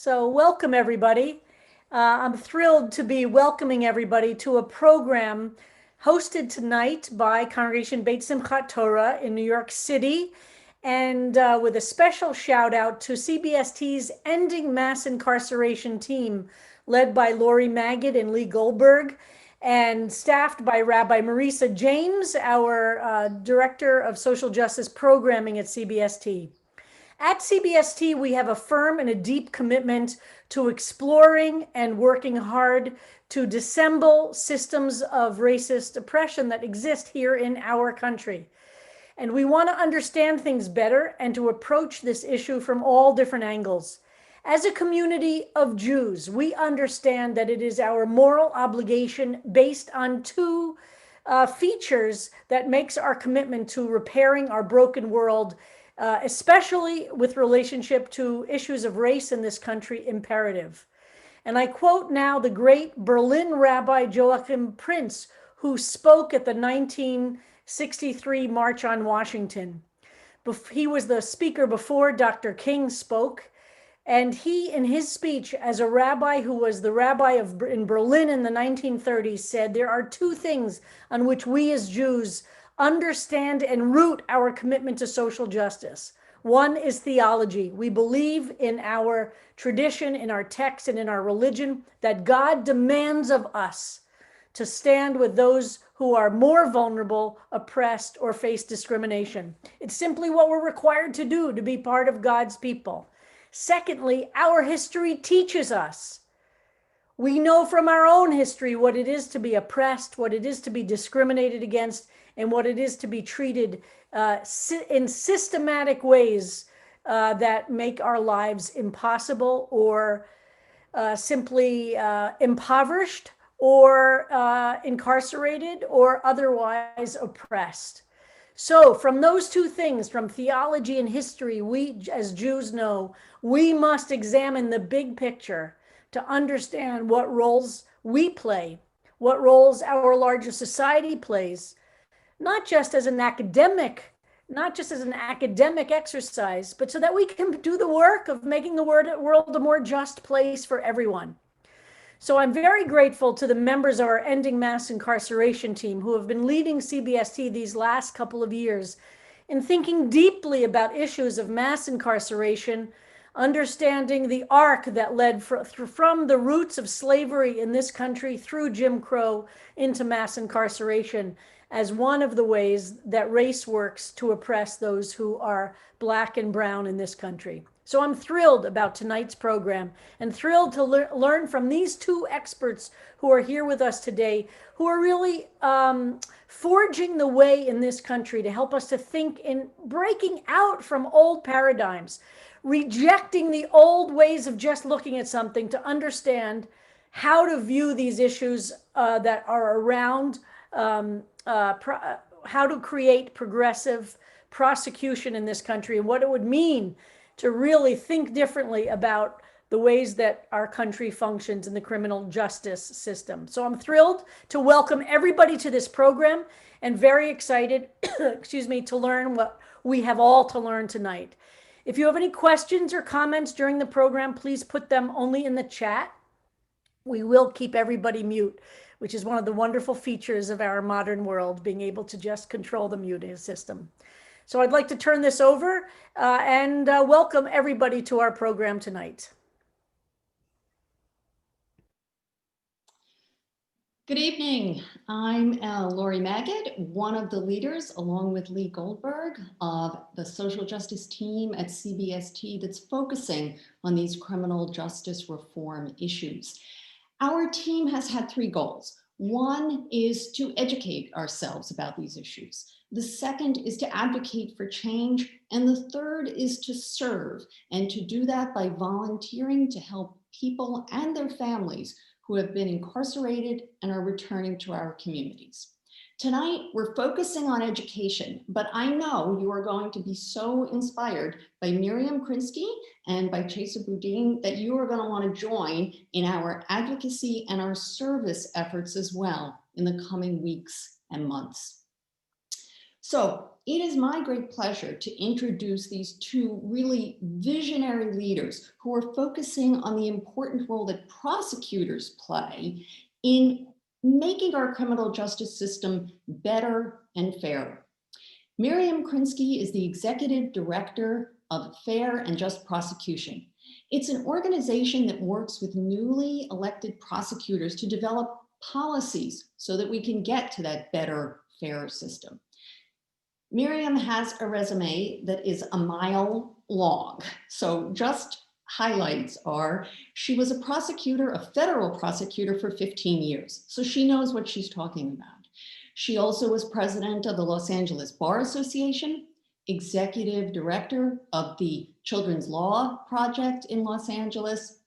So welcome everybody. I'm thrilled to be welcoming everybody to a program hosted tonight by Congregation Beit Simchat Torah in New York City, and with a special shout out to CBST's Ending Mass Incarceration team, led by Laurie Magid and Lee Goldberg, and staffed by Rabbi Marisa James, our Director of Social Justice Programming at CBST. At CBST, we have a firm and a deep commitment to exploring and working hard to dissemble systems of racist oppression that exist here in our country. And we want to understand things better and to approach this issue from all different angles. As a community of Jews, we understand that it is our moral obligation based on two features that makes our commitment to repairing our broken world, especially with relationship to issues of race in this country, imperative. And I quote now the great Berlin Rabbi Joachim Prinz, who spoke at the 1963 March on Washington. He was the speaker before Dr. King spoke. And he, in his speech as a rabbi who was the rabbi in Berlin in the 1930s, said there are two things on which we as Jews understand and root our commitment to social justice. One is theology. We believe in our tradition, in our text, and in our religion that God demands of us to stand with those who are more vulnerable, oppressed, or face discrimination. It's simply what we're required to do to be part of God's people. Secondly, our history teaches us. We know from our own history what it is to be oppressed, what it is to be discriminated against, and what it is to be treated in systematic ways that make our lives impossible or simply impoverished or incarcerated or otherwise oppressed. So from those two things, from theology and history, we as Jews know we must examine the big picture to understand what roles we play, what roles our larger society plays, not just as an academic exercise, but so that we can do the work of making the world a more just place for everyone. So I'm very grateful to the members of our Ending Mass Incarceration team who have been leading CBST these last couple of years in thinking deeply about issues of mass incarceration, understanding the arc that led from the roots of slavery in this country through Jim Crow into mass incarceration as one of the ways that race works to oppress those who are Black and brown in this country. So I'm thrilled about tonight's program and thrilled to learn from these two experts who are here with us today, who are really forging the way in this country to help us to think in breaking out from old paradigms, rejecting the old ways of just looking at something to understand how to view these issues that are around, how to create progressive prosecution in this country and what it would mean to really think differently about the ways that our country functions in the criminal justice system. So I'm thrilled to welcome everybody to this program and very excited, to learn what we have all to learn tonight. If you have any questions or comments during the program, please put them only in the chat. We will keep everybody mute, which is one of the wonderful features of our modern world, being able to just control the muting system. So I'd like to turn this over and welcome everybody to our program tonight. Good evening. I'm Laurie Magid, one of the leaders, along with Lee Goldberg, of the social justice team at CBST that's focusing on these criminal justice reform issues. Our team has had three goals. One is to educate ourselves about these issues. The second is to advocate for change. And the third is to serve, and to do that by volunteering to help people and their families who have been incarcerated and are returning to our communities. Tonight, we're focusing on education, but I know you are going to be so inspired by Miriam Krinsky and by Chesa Boudin that you are going to want to join in our advocacy and our service efforts as well in the coming weeks and months. So it is my great pleasure to introduce these two really visionary leaders who are focusing on the important role that prosecutors play in making our criminal justice system better and fairer. Miriam Krinsky is the Executive Director of Fair and Just Prosecution. It's an organization that works with newly elected prosecutors to develop policies so that we can get to that better, fairer system. Miriam has a resume that is a mile long. So just highlights are, she was a prosecutor, a federal prosecutor for 15 years. So she knows what she's talking about. She also was president of the Los Angeles Bar Association, executive director of the Children's Law Project in Los Angeles.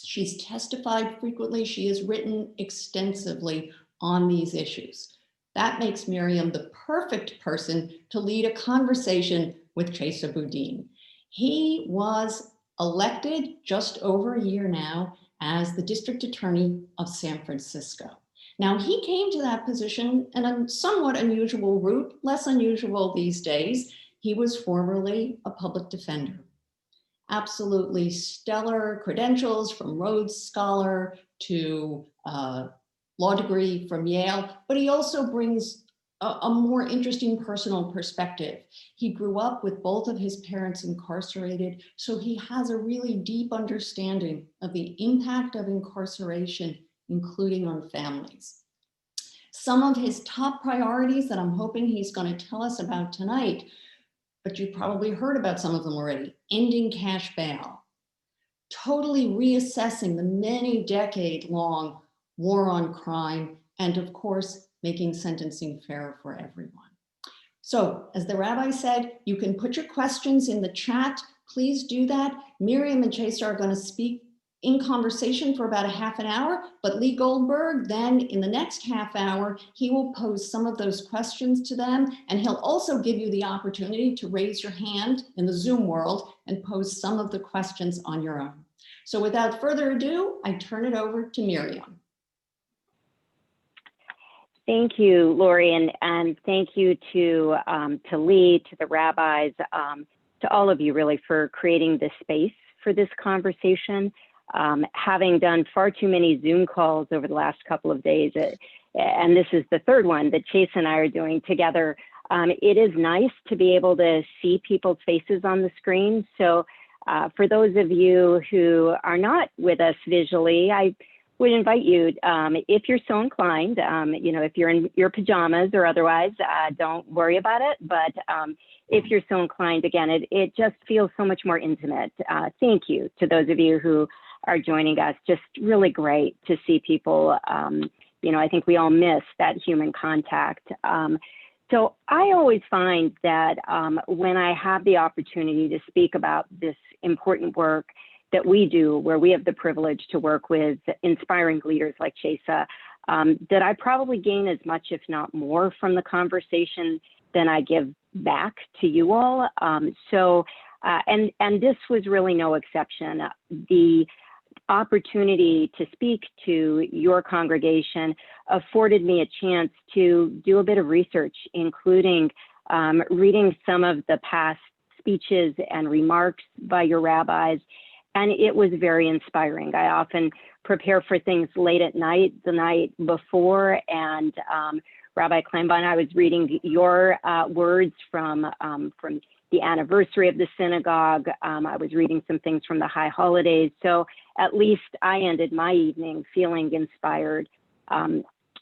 She's testified frequently. She has written extensively on these issues. That makes Miriam the perfect person to lead a conversation with Chesa Boudin. He was elected just over a year now as the district attorney of San Francisco. Now, he came to that position in a somewhat unusual route, less unusual these days. He was formerly a public defender. Absolutely stellar credentials, from Rhodes Scholar to law degree from Yale, but he also brings a more interesting personal perspective. He grew up with both of his parents incarcerated, so he has a really deep understanding of the impact of incarceration, including on families. Some of his top priorities that I'm hoping he's going to tell us about tonight, but you've probably heard about some of them already: ending cash bail, totally reassessing the many decade-long war on crime, and of course, making sentencing fair for everyone. So, as the rabbi said, you can put your questions in the chat. Please do that. Miriam and Chesa are going to speak in conversation for about a half an hour, but Lee Goldberg, then in the next half hour, he will pose some of those questions to them, and he'll also give you the opportunity to raise your hand in the Zoom world and pose some of the questions on your own. So without further ado, I turn it over to Miriam. Thank you, Laurie, and thank you to Lee, to the rabbis, to all of you really for creating this space for this conversation. Having done far too many Zoom calls over the last couple of days, and this is the third one that Chesa and I are doing together, it is nice to be able to see people's faces on the screen. So for those of you who are not with us visually, I would invite you, if you're so inclined, if you're in your pajamas or otherwise, don't worry about it. But if you're so inclined, again, it just feels so much more intimate. Thank you to those of you who are joining us. Just really great to see people. I think we all miss that human contact. So I always find that when I have the opportunity to speak about this important work that we do, where we have the privilege to work with inspiring leaders like Chesa, that I probably gain as much, if not more, from the conversation than I give back to you all. And this was really no exception. The opportunity to speak to your congregation afforded me a chance to do a bit of research, including reading some of the past speeches and remarks by your rabbis, and it was very inspiring. I often prepare for things late at night, the night before, and Rabbi Kleinbaum, I was reading your words from the anniversary of the synagogue. I was reading some things from the high holidays. So at least I ended my evening feeling inspired.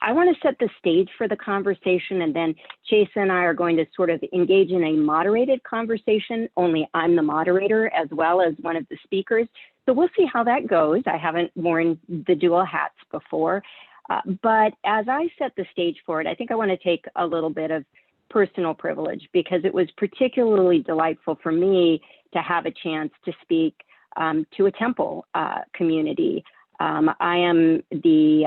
I want to set the stage for the conversation, and then Chesa and I are going to sort of engage in a moderated conversation. Only I'm the moderator as well as one of the speakers. So we'll see how that goes. I haven't worn the dual hats before. But as I set the stage for it, I think I want to take a little bit of personal privilege, because it was particularly delightful for me to have a chance to speak to a temple community. I am the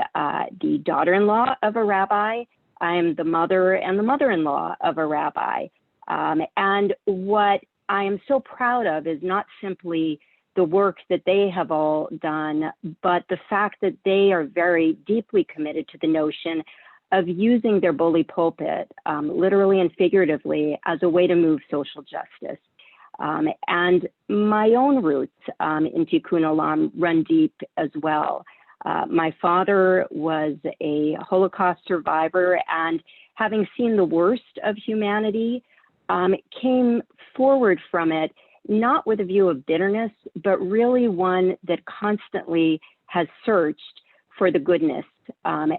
daughter-in-law of a rabbi. I am the mother and the mother-in-law of a rabbi. And what I am so proud of is not simply the work that they have all done, but the fact that they are very deeply committed to the notion of using their bully pulpit, literally and figuratively, as a way to move social justice. And my own roots in Tikkun Olam run deep as well. My father was a Holocaust survivor, and having seen the worst of humanity, came forward from it, not with a view of bitterness, but really one that constantly has searched for the goodness and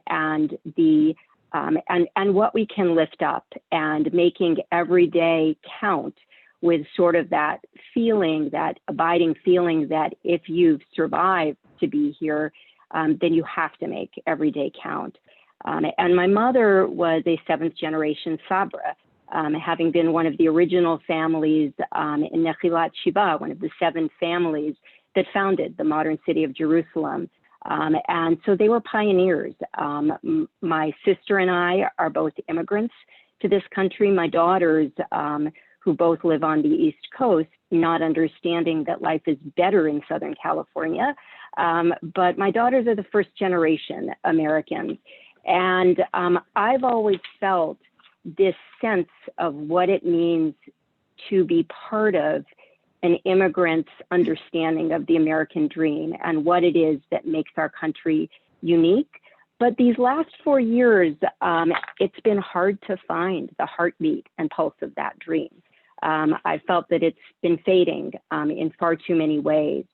what we can lift up, and making every day count, with sort of that feeling, that abiding feeling that if you've survived to be here, then you have to make every day count. And my mother was a 7th generation Sabra, having been one of the original families in Nechilat Shiva, one of the 7 families that founded the modern city of Jerusalem. And so they were pioneers. My sister and I are both immigrants to this country. My daughters, who both live on the East Coast, not understanding that life is better in Southern California. But my daughters are the 1st generation Americans. And I've always felt this sense of what it means to be part of an immigrant's understanding of the American dream and what it is that makes our country unique. But these last 4 years, it's been hard to find the heartbeat and pulse of that dream. I felt that it's been fading in far too many ways.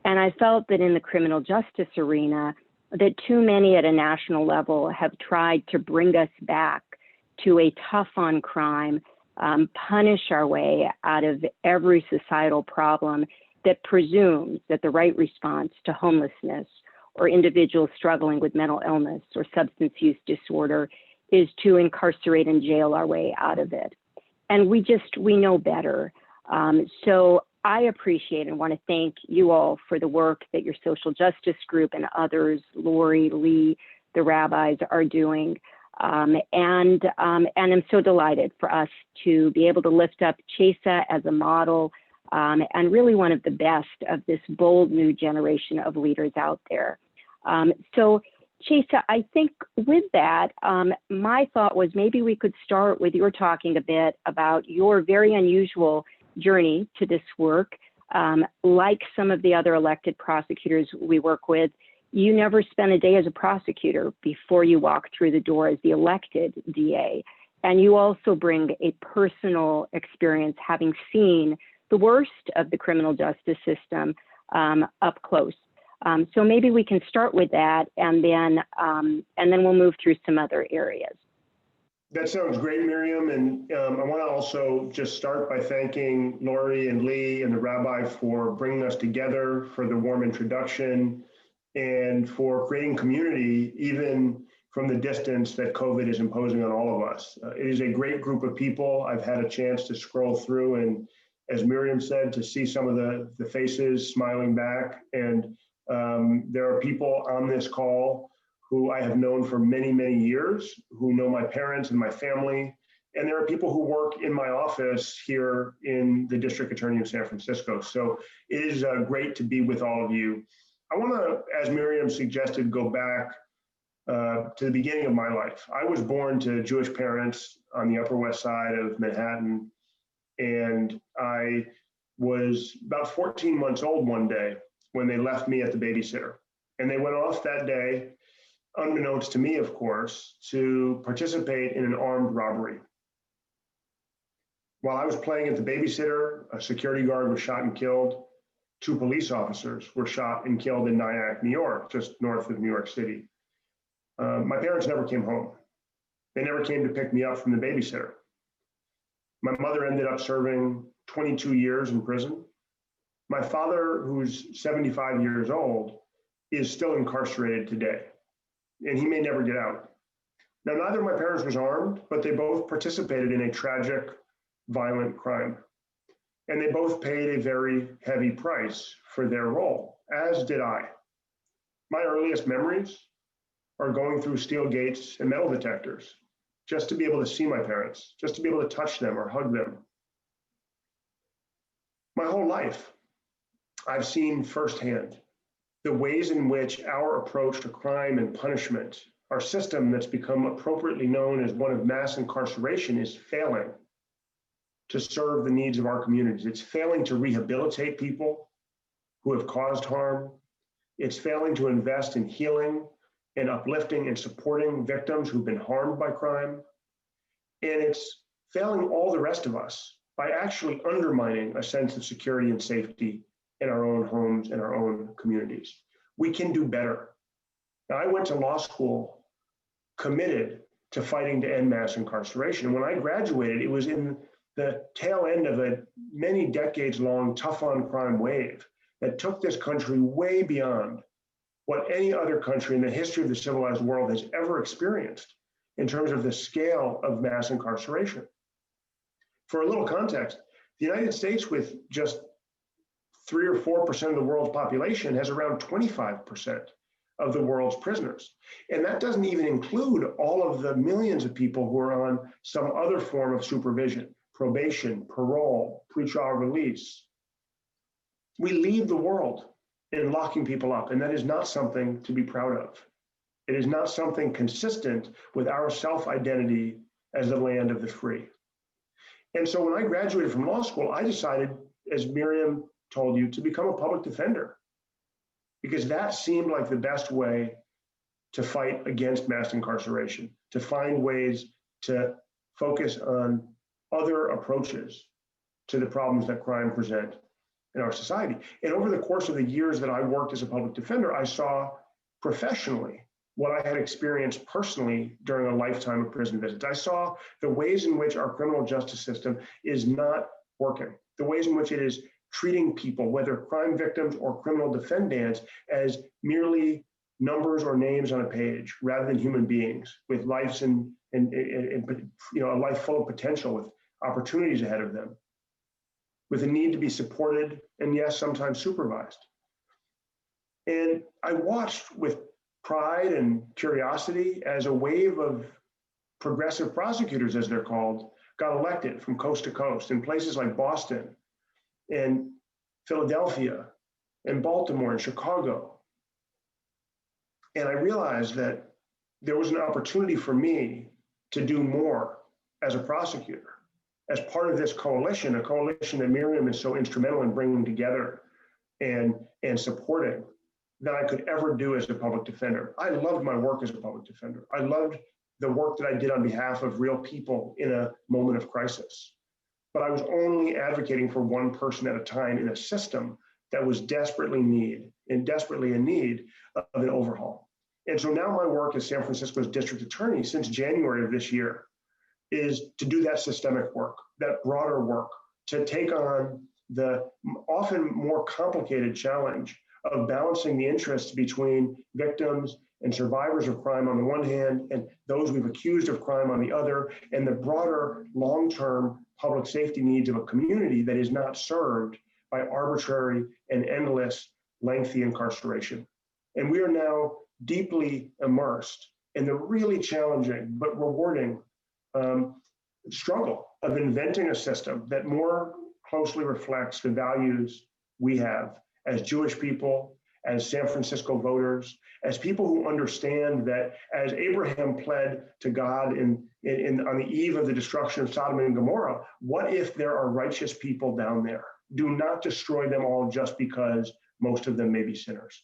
And I felt that in the criminal justice arena, that too many at a national level have tried to bring us back to a tough on crime, punish our way out of every societal problem that presumes that the right response to homelessness or individuals struggling with mental illness or substance use disorder is to incarcerate and jail our way out of it. And we know better. So I appreciate and want to thank you all for the work that your social justice group and others, Laurie, Lee, the rabbis, are doing. And I'm so delighted for us to be able to lift up Chesa as a model, and really one of the best of this bold new generation of leaders out there. So Chesa, I think with that, my thought was maybe we could start with your talking a bit about your very unusual journey to this work. Like some of the other elected prosecutors we work with, you never spent a day as a prosecutor before you walked through the door as the elected DA. And you also bring a personal experience, having seen the worst of the criminal justice system up close. So maybe we can start with that, and then we'll move through some other areas. That sounds great, Miriam. And I want to also just start by thanking Laurie and Lee and the rabbi for bringing us together, for the warm introduction, and for creating community, even from the distance that COVID is imposing on all of us. It is a great group of people. I've had a chance to scroll through, and as Miriam said, to see some of the faces smiling back. And there are people on this call who I have known for many, many years, who know my parents and my family. And there are people who work in my office here in the District Attorney of San Francisco. So it is great to be with all of you. I want to, as Miriam suggested, go back to the beginning of my life. I was born to Jewish parents on the Upper West Side of Manhattan, and I was about 14 months old one day when they left me at the babysitter. And they went off that day, unbeknownst to me, of course, to participate in an armed robbery. While I was playing at the babysitter, a security guard was shot and killed. 2 police officers were shot and killed in Nyack, New York, just north of New York City. My parents never came home. They never came to pick me up from the babysitter. My mother ended up serving 22 years in prison. My father, who's 75 years old, is still incarcerated today, and he may never get out. Now, neither of my parents was armed, but they both participated in a tragic, violent crime. And they both paid a very heavy price for their role, as did I. My earliest memories are going through steel gates and metal detectors, just to be able to see my parents, just to be able to touch them or hug them. My whole life, I've seen firsthand the ways in which our approach to crime and punishment our system that's become appropriately known as one of mass incarceration is failing to serve the needs of our communities. It's failing to rehabilitate people who have caused harm. It's failing to invest in healing and uplifting and supporting victims who've been harmed by crime. And it's failing all the rest of us by actually undermining a sense of security and safety in our own homes and our own communities. We can do better. Now, I went to law school committed to fighting to end mass incarceration. When I graduated, it was in the tail end of a many decades long tough on crime wave that took this country way beyond what any other country in the history of the civilized world has ever experienced in terms of the scale of mass incarceration. For a little context, the United States, with just 3 or 4% of the world's population, has around 25% of the world's prisoners. And that doesn't even include all of the millions of people who are on some other form of supervision, probation, parole, pretrial release. We lead the world in locking people up, and that is not something to be proud of. It is not something consistent with our self-identity as the land of the free. And so when I graduated from law school, I decided, as Miriam told you, to become a public defender, because that seemed like the best way to fight against mass incarceration, to find ways to focus on other approaches to the problems that crime present in our society. And over the course of the years that I worked as a public defender, I saw professionally what I had experienced personally during a lifetime of prison visits. I saw the ways in which our criminal justice system is not working, the ways in which it is treating people, whether crime victims or criminal defendants, as merely numbers or names on a page rather than human beings with lives and a life full of potential with opportunities ahead of them, with a need to be supported and, yes, sometimes supervised. And I watched with pride and curiosity as a wave of progressive prosecutors, as they're called, got elected from coast to coast in places like Boston and Philadelphia and Baltimore and Chicago. And I realized that there was an opportunity for me to do more as a prosecutor, as part of this coalition, a coalition that Miriam is so instrumental in bringing together and supporting, than I could ever do as a public defender. I loved my work as a public defender. I loved the work that I did on behalf of real people in a moment of crisis. But I was only advocating for one person at a time in a system that was desperately in need of an overhaul. And so now my work as San Francisco's district attorney since January of this year is to do that systemic work, that broader work, to take on the often more complicated challenge of balancing the interests between victims and survivors of crime on the one hand, and those we've accused of crime on the other, and the broader long-term public safety needs of a community that is not served by arbitrary and endless lengthy incarceration. And we are now deeply immersed in the really challenging but rewarding struggle of inventing a system that more closely reflects the values we have as Jewish people, as San Francisco voters, as people who understand that as Abraham pled to God on the eve of the destruction of Sodom and Gomorrah, what if there are righteous people down there? Do not destroy them all just because most of them may be sinners.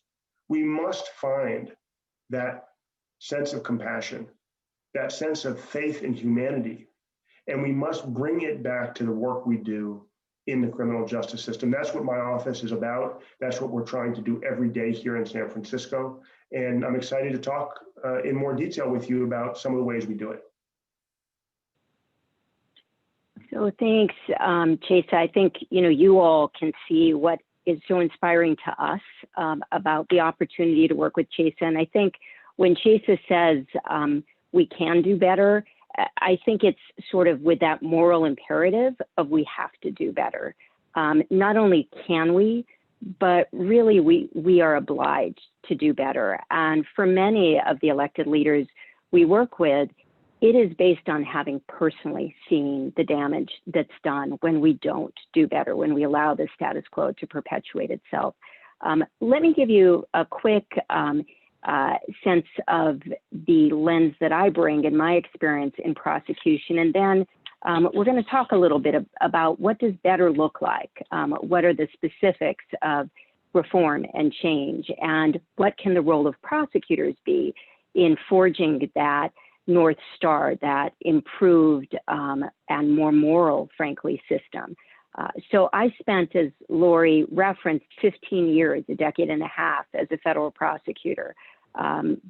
We must find that sense of compassion, that sense of faith in humanity, and we must bring it back to the work we do in the criminal justice system. That's what my office is about. That's what we're trying to do every day here in San Francisco. And I'm excited to talk in more detail with you about some of the ways we do it. So thanks, Chesa. I think, you all can see what is so inspiring to us about the opportunity to work with Chesa. And I think when Chesa says we can do better, I think it's sort of with that moral imperative of we have to do better. Not only can we, but really we are obliged to do better. And for many of the elected leaders we work with, it is based on having personally seen the damage that's done when we don't do better, when we allow the status quo to perpetuate itself. Let me give you a quick sense of the lens that I bring and my experience in prosecution. And then we're going to talk a little bit about what does better look like? What are the specifics of reform and change? And what can the role of prosecutors be in forging that North Star, that improved and more moral, frankly, system? So I spent, as Laurie referenced, 15 years, a decade and a half as a federal prosecutor,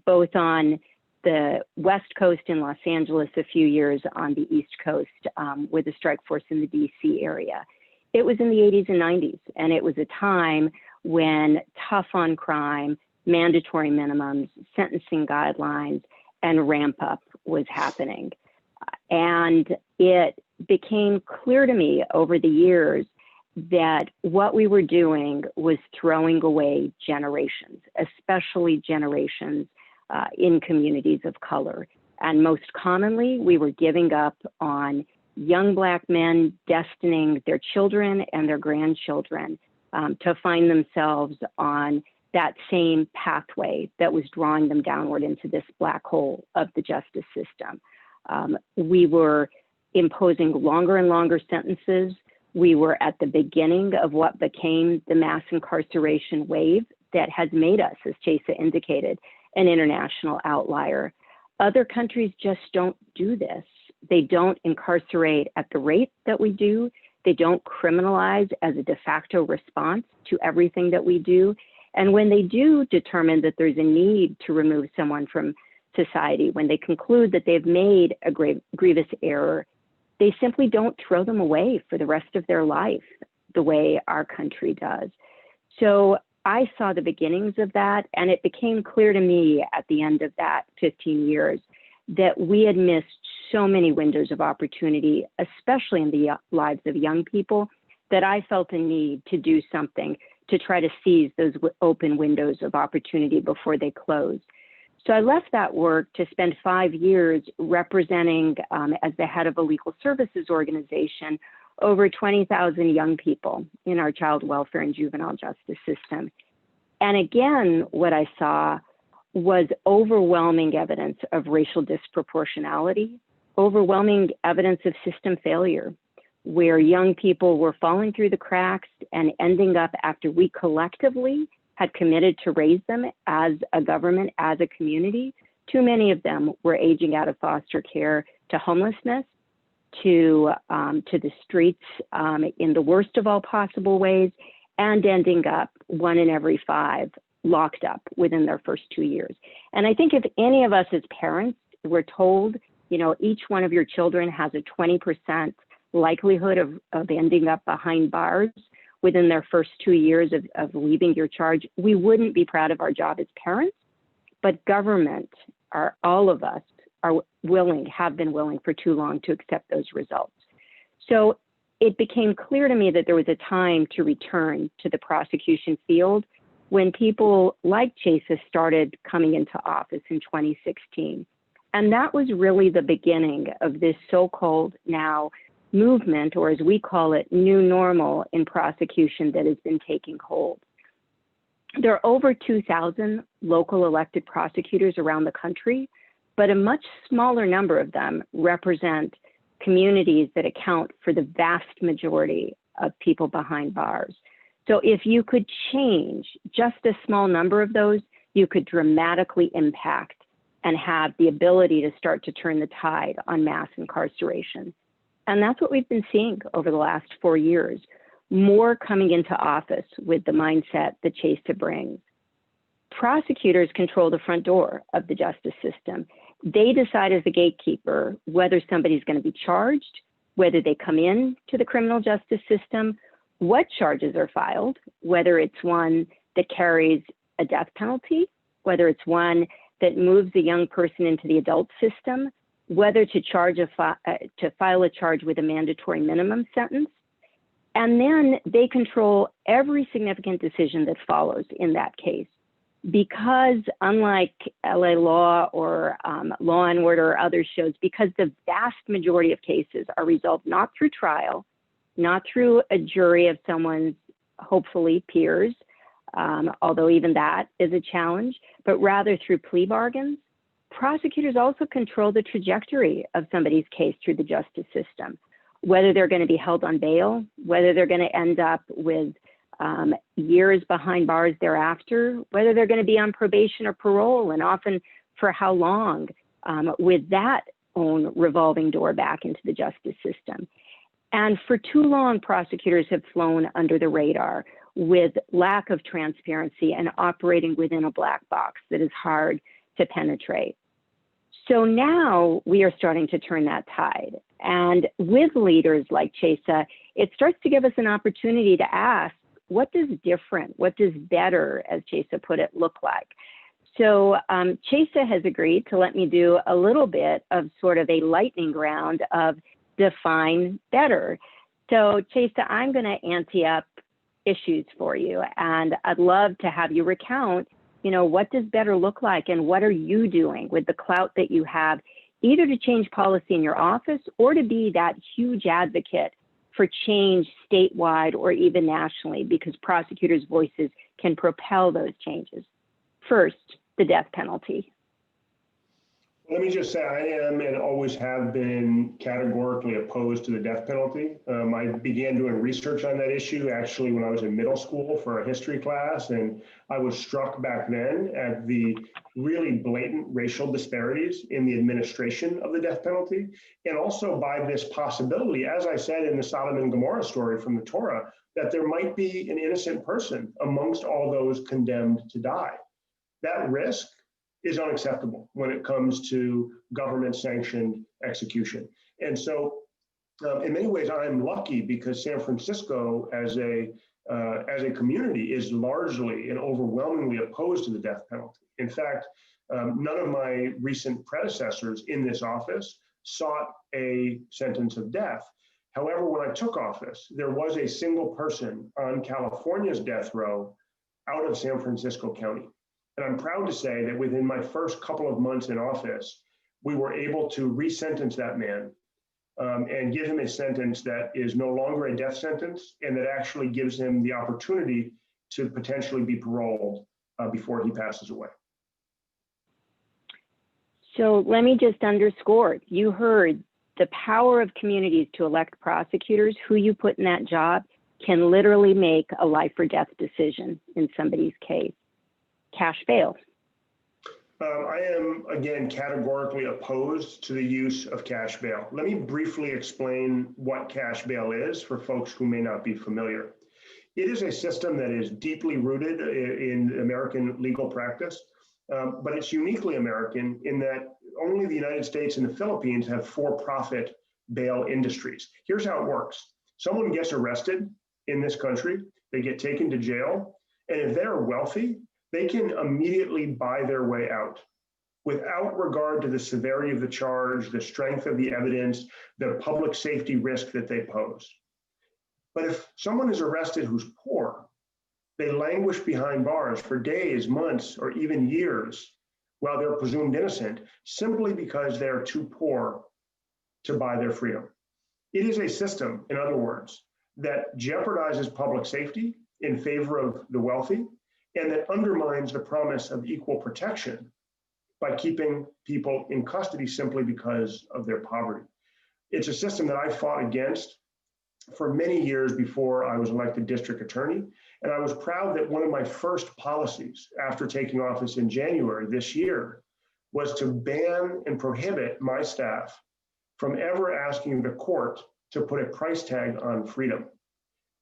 both on the West Coast in Los Angeles, a few years on the East Coast with the strike force in the DC area. It was in the 80s and 90s, and it was a time when tough on crime, mandatory minimums, sentencing guidelines, and ramp up was happening. And it became clear to me over the years that what we were doing was throwing away generations, especially generations in communities of color. And most commonly, we were giving up on young Black men destining their children and their grandchildren to find themselves on that same pathway that was drawing them downward into this black hole of the justice system. We were imposing longer and longer sentences. We were at the beginning of what became the mass incarceration wave that has made us, as Chesa indicated, an international outlier. Other countries just don't do this. They don't incarcerate at the rate that we do. They don't criminalize as a de facto response to everything that we do. And when they do determine that there's a need to remove someone from society, when they conclude that they've made a grievous error, they simply don't throw them away for the rest of their life the way our country does. So I saw the beginnings of that, and it became clear to me at the end of that 15 years that we had missed so many windows of opportunity, especially in the lives of young people, that I felt a need to do something to try to seize those open windows of opportunity before they closed. So I left that work to spend 5 years representing, as the head of a legal services organization, over 20,000 young people in our child welfare and juvenile justice system. And again, what I saw was overwhelming evidence of racial disproportionality, overwhelming evidence of system failure, where young people were falling through the cracks and ending up, after we collectively had committed to raise them as a government, as a community, too many of them were aging out of foster care to homelessness, to the streets in the worst of all possible ways, and ending up 1 in every 5 locked up within their first 2 years. And I think if any of us as parents were told, you know, each one of your children has a 20% likelihood of ending up behind bars within their first 2 years of leaving your charge, we wouldn't be proud of our job as parents. But government, all of us, have been willing for too long to accept those results. So it became clear to me that there was a time to return to the prosecution field when people like Chesa started coming into office in 2016. And that was really the beginning of this so-called now movement, or as we call it, new normal in prosecution that has been taking hold. There are over 2,000 local elected prosecutors around the country, but a much smaller number of them represent communities that account for the vast majority of people behind bars. So if you could change just a small number of those, you could dramatically impact and have the ability to start to turn the tide on mass incarceration. And that's what we've been seeing over the last 4 years, more coming into office with the mindset that Chesa brings. Prosecutors control the front door of the justice system. They decide as the gatekeeper whether somebody's going to be charged, whether they come in to the criminal justice system, what charges are filed, whether it's one that carries a death penalty, whether it's one that moves a young person into the adult system, whether to file a charge with a mandatory minimum sentence. And then they control every significant decision that follows in that case. Because unlike LA Law or Law and Order or other shows, because the vast majority of cases are resolved not through trial, not through a jury of someone's, hopefully, peers, although even that is a challenge, but rather through plea bargains. Prosecutors also control the trajectory of somebody's case through the justice system, whether they're going to be held on bail, whether they're going to end up with years behind bars thereafter, whether they're going to be on probation or parole, and often for how long, with that own revolving door back into the justice system. And for too long, prosecutors have flown under the radar with lack of transparency and operating within a black box that is hard to penetrate. So now we are starting to turn that tide. And with leaders like Chesa, it starts to give us an opportunity to ask, what does different, what does better, as Chesa put it, look like? So Chesa has agreed to let me do a little bit of sort of a lightning round of define better. So Chesa, I'm going to ante up issues for you, and I'd love to have you recount, what does better look like, and what are you doing with the clout that you have, either to change policy in your office or to be that huge advocate for change statewide or even nationally, because prosecutors' voices can propel those changes. First, the death penalty. Let me just say I am and always have been categorically opposed to the death penalty. I began doing research on that issue actually when I was in middle school for a history class, and I was struck back then at the really blatant racial disparities in the administration of the death penalty, and also by this possibility, as I said in the Sodom and Gomorrah story from the Torah, that there might be an innocent person amongst all those condemned to die. That risk is unacceptable when it comes to government-sanctioned execution. And so in many ways, I'm lucky because San Francisco as a community is largely and overwhelmingly opposed to the death penalty. In fact, none of my recent predecessors in this office sought a sentence of death. However, when I took office, there was a single person on California's death row out of San Francisco County. And I'm proud to say that within my first couple of months in office, we were able to re-sentence that man and give him a sentence that is no longer a death sentence and that actually gives him the opportunity to potentially be paroled before he passes away. So let me just underscore, you heard the power of communities to elect prosecutors. Who you put in that job can literally make a life or death decision in somebody's case. Cash bail. I am, again, categorically opposed to the use of cash bail. Let me briefly explain what cash bail is for folks who may not be familiar. It is a system that is deeply rooted in American legal practice, but it's uniquely American in that only the United States and the Philippines have for-profit bail industries. Here's how it works. Someone gets arrested in this country, they get taken to jail, and if they're wealthy, they can immediately buy their way out without regard to the severity of the charge, the strength of the evidence, the public safety risk that they pose. But if someone is arrested who's poor, they languish behind bars for days, months, or even years while they're presumed innocent, simply because they're too poor to buy their freedom. It is a system, in other words, that jeopardizes public safety in favor of the wealthy, and that undermines the promise of equal protection by keeping people in custody simply because of their poverty. It's a system that I fought against for many years before I was elected district attorney, and I was proud that one of my first policies after taking office in January this year was to ban and prohibit my staff from ever asking the court to put a price tag on freedom.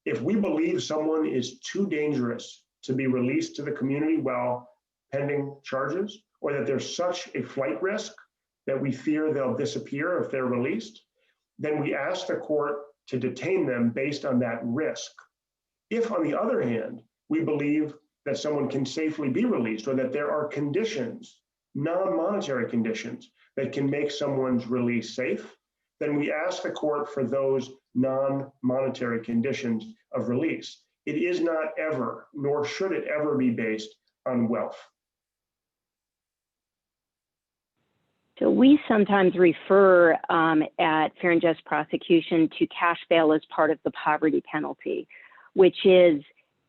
If we believe someone is too dangerous to be released to the community while pending charges, or that there's such a flight risk that we fear they'll disappear if they're released, then we ask the court to detain them based on that risk. If, on the other hand, we believe that someone can safely be released, or that there are conditions, non-monetary conditions, that can make someone's release safe, then we ask the court for those non-monetary conditions of release. It is not ever, nor should it ever be based on wealth. So we sometimes refer at Fair and Just Prosecution to cash bail as part of the poverty penalty, which is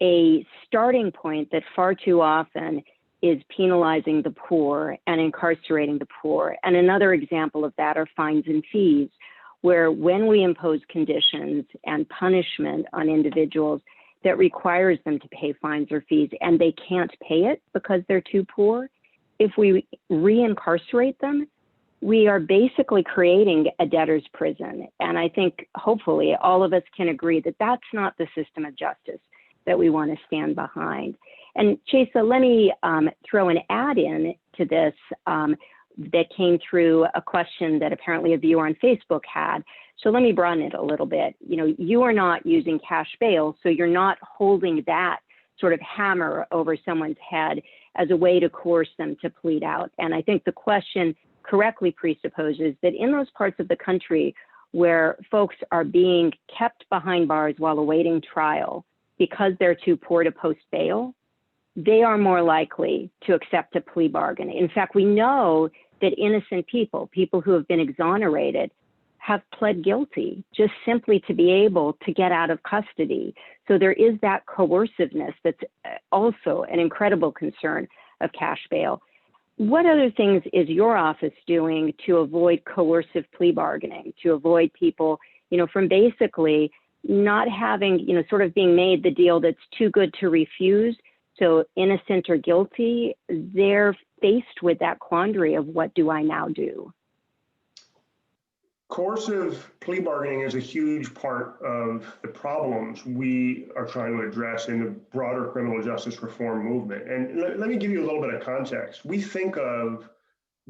a starting point that far too often is penalizing the poor and incarcerating the poor. And another example of that are fines and fees, where when we impose conditions and punishment on individuals that requires them to pay fines or fees and they can't pay it because they're too poor, if we reincarcerate them, we are basically creating a debtor's prison. And I think hopefully all of us can agree that that's not the system of justice that we want to stand behind. And Chesa, let me throw an add-in to this that came through a question that apparently a viewer on Facebook had. So let me broaden it a little bit. You know, you are not using cash bail, so you're not holding that sort of hammer over someone's head as a way to coerce them to plead out. And I think the question correctly presupposes that in those parts of the country where folks are being kept behind bars while awaiting trial because they're too poor to post bail, they are more likely to accept a plea bargain. In fact, we know that innocent people, people who have been exonerated, have pled guilty just simply to be able to get out of custody. So there is that coerciveness that's also an incredible concern of cash bail. What other things is your office doing to avoid coercive plea bargaining, to avoid people, you know, from basically not having, you know, sort of being made the deal that's too good to refuse? So innocent or guilty, they're faced with that quandary of what do I now do? Coercive plea bargaining is a huge part of the problems we are trying to address in the broader criminal justice reform movement. And let me give you a little bit of context. We think of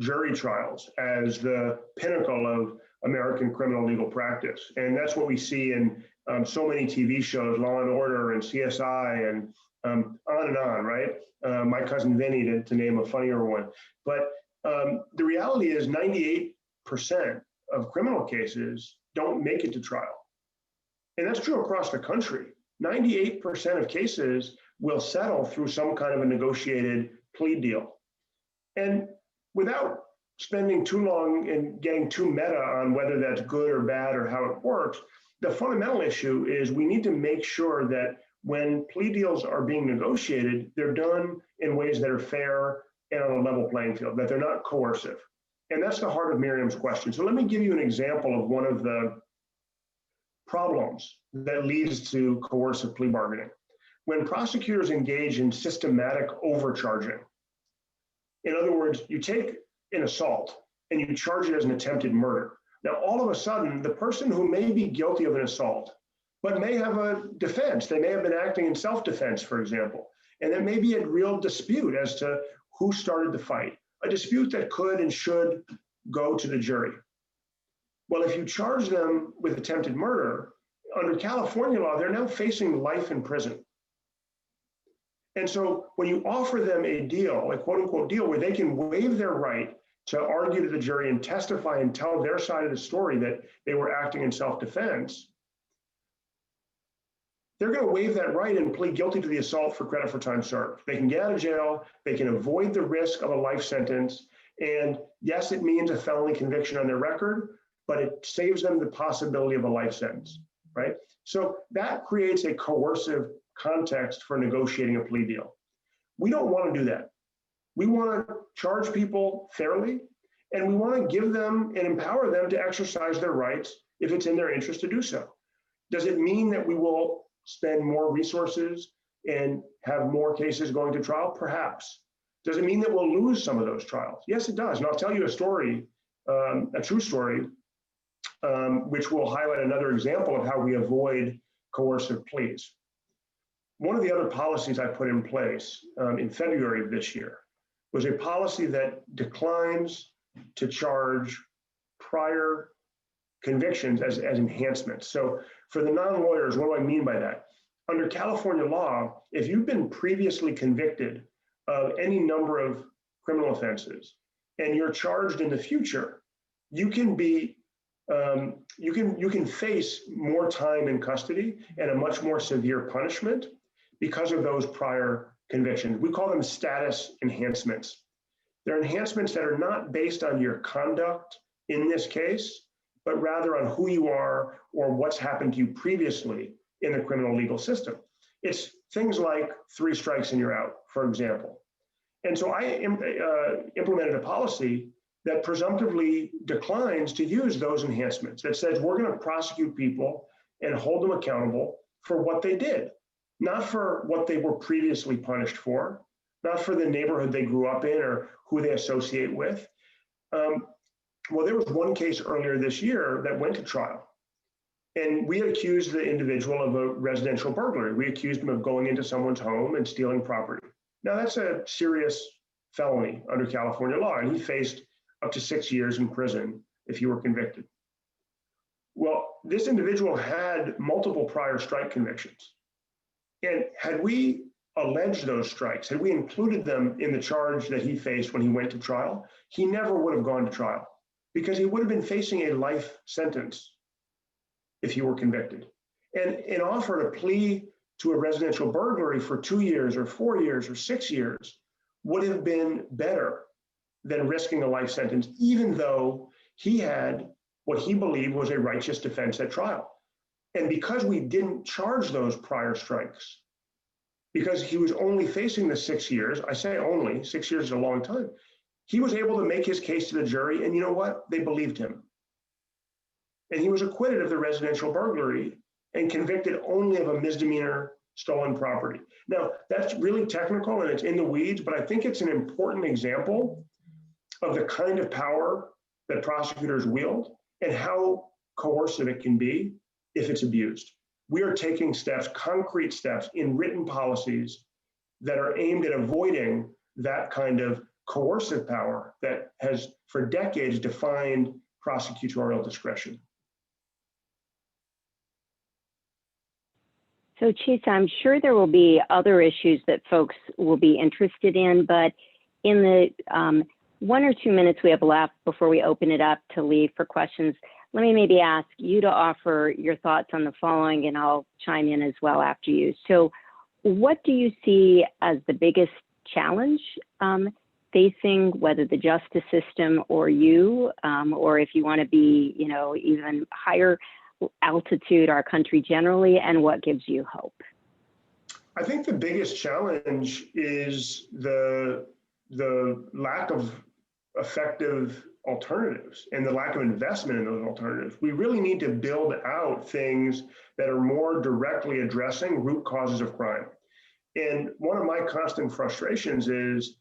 jury trials as the pinnacle of American criminal legal practice. And that's what we see in so many TV shows, Law and Order and CSI and on and on, right? My Cousin Vinny, to name a funnier one. But the reality is 98% of criminal cases don't make it to trial. And that's true across the country. 98% of cases will settle through some kind of a negotiated plea deal. And without spending too long and getting too meta on whether that's good or bad or how it works, the fundamental issue is we need to make sure that when plea deals are being negotiated, they're done in ways that are fair and on a level playing field, that they're not coercive. And that's the heart of Miriam's question. So let me give you an example of one of the problems that leads to coercive plea bargaining. When prosecutors engage in systematic overcharging, in other words, you take an assault and you charge it as an attempted murder. Now, all of a sudden, the person who may be guilty of an assault, but may have a defense, they may have been acting in self-defense, for example, and there may be a real dispute as to who started the fight, a dispute that could and should go to the jury. Well, if you charge them with attempted murder, under California law, they're now facing life in prison. And so when you offer them a deal, a quote unquote deal, where they can waive their right to argue to the jury and testify and tell their side of the story that they were acting in self-defense, they're going to waive that right and plead guilty to the assault for credit for time served. They can get out of jail, they can avoid the risk of a life sentence, and yes, it means a felony conviction on their record, but it saves them the possibility of a life sentence, right? So that creates a coercive context for negotiating a plea deal. We don't want to do that. We want to charge people fairly, and we want to give them and empower them to exercise their rights if it's in their interest to do so. Does it mean that we will spend more resources and have more cases going to trial? Perhaps. Does it mean that we'll lose some of those trials? Yes, it does. And I'll tell you a story, a true story, which will highlight another example of how we avoid coercive pleas. One of the other policies I put in place in February of this year was a policy that declines to charge prior convictions as enhancements. So for the non-lawyers, what do I mean by that? Under California law, if you've been previously convicted of any number of criminal offenses and you're charged in the future, you can be you can face more time in custody and a much more severe punishment because of those prior convictions. We call them status enhancements. They're enhancements that are not based on your conduct in this case, but rather on who you are or what's happened to you previously in the criminal legal system. It's things like 3 strikes and you're out, for example. And so I implemented a policy that presumptively declines to use those enhancements, that says we're going to prosecute people and hold them accountable for what they did, not for what they were previously punished for, not for the neighborhood they grew up in or who they associate with. Well, there was one case earlier this year that went to trial. And we accused the individual of a residential burglary. We accused him of going into someone's home and stealing property. Now, that's a serious felony under California law, and he faced up to 6 years in prison if he were convicted. Well, this individual had multiple prior strike convictions. And had we alleged those strikes, had we included them in the charge that he faced when he went to trial, he never would have gone to trial because he would have been facing a life sentence if he were convicted. And offered a plea to a residential burglary for 2 years or 4 years or 6 years would have been better than risking a life sentence, even though he had what he believed was a righteous defense at trial. And because we didn't charge those prior strikes, because he was only facing the 6 years, I say only, 6 years is a long time, he was able to make his case to the jury, and you know what? They believed him. And he was acquitted of the residential burglary and convicted only of a misdemeanor stolen property. Now, that's really technical and it's in the weeds, but I think it's an important example of the kind of power that prosecutors wield and how coercive it can be if it's abused. We are taking steps, concrete steps in written policies that are aimed at avoiding that kind of coercive power that has for decades defined prosecutorial discretion. So, Chesa, I'm sure there will be other issues that folks will be interested in, but in the 1 or 2 minutes we have left before we open it up to Lee for questions, let me maybe ask you to offer your thoughts on the following, and I'll chime in as well after you. So, what do you see as the biggest challenge facing whether the justice system or you, or if you want to be, even higher altitude, our country generally, and what gives you hope? I think the biggest challenge is the lack of effective alternatives and the lack of investment in those alternatives. We really need to build out things that are more directly addressing root causes of crime. And one of my constant frustrations is